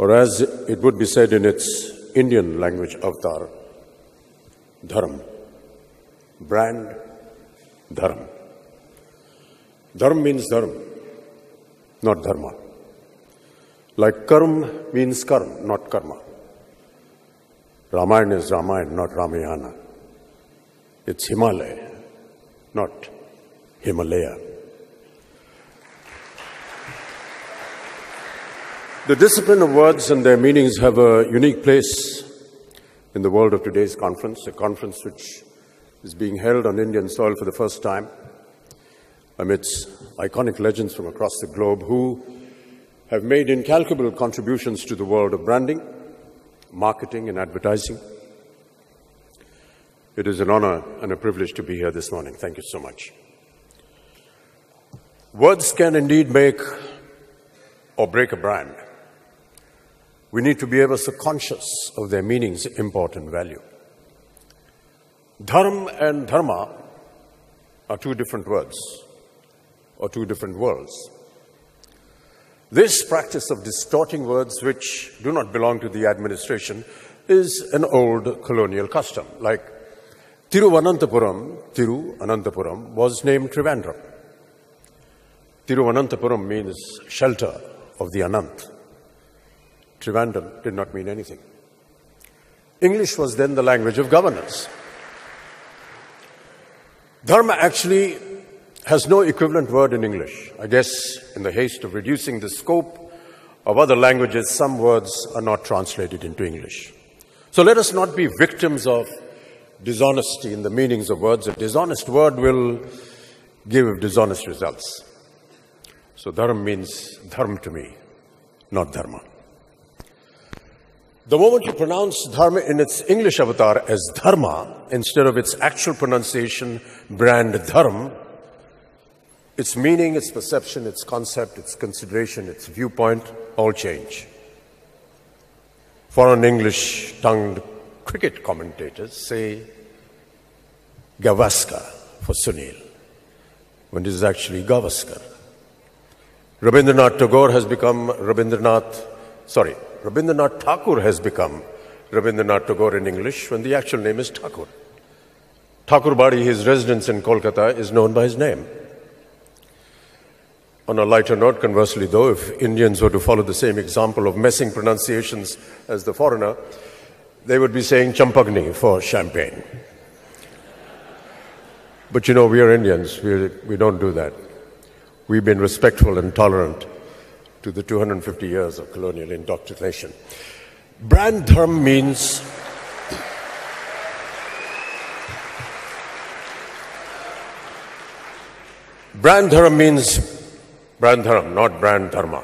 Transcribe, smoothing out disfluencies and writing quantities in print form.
or as it would be said in its Indian language avatar, Dharm. Brand, Dharm. Dharm means dharma, not dharma. Like karm means karma, not karma. Ramayana is Ramayana, not Ramayana. It's Himalaya, not Himalaya. The discipline of words and their meanings have a unique place in the world of today's conference, a conference which is being held on Indian soil for the first time amidst iconic legends from across the globe who have made incalculable contributions to the world of branding, marketing, and advertising. It is an honor and a privilege to be here this morning. Thank you so much. Words can indeed make or break a brand. We need to be ever so conscious of their meaning's import and value. Dharma and dharma are two different words or two different worlds. This practice of distorting words which do not belong to the administration is an old colonial custom. Like Tiruvananthapuram was named Trivandrum. Tiruvananthapuram means shelter of the Anant. Trivandrum did not mean anything. English was then the language of governors. Dharma actually has no equivalent word in English. I guess in the haste of reducing the scope of other languages, some words are not translated into English. So let us not be victims of dishonesty in the meanings of words. A dishonest word will give dishonest results. So dharma means dharma to me, not dharma. The moment you pronounce dharma in its English avatar as dharma, instead of its actual pronunciation, brand dharma, its meaning, its perception, its concept, its consideration, its viewpoint all change. Foreign English-tongued cricket commentators say Gavaskar for Sunil, when this is actually Gavaskar. Rabindranath Tagore has become Rabindranath Thakur has become Rabindranath Tagore in English when the actual name is Thakur. Thakur Badi, his residence in Kolkata, is known by his name. On a lighter note, conversely though, if Indians were to follow the same example of messing pronunciations as the foreigner, they would be saying Champagni for champagne. But you know, we are Indians, we don't do that. We've been respectful and tolerant to the 250 years of colonial indoctrination. Brand dharma means brand dharma, not brand dharma.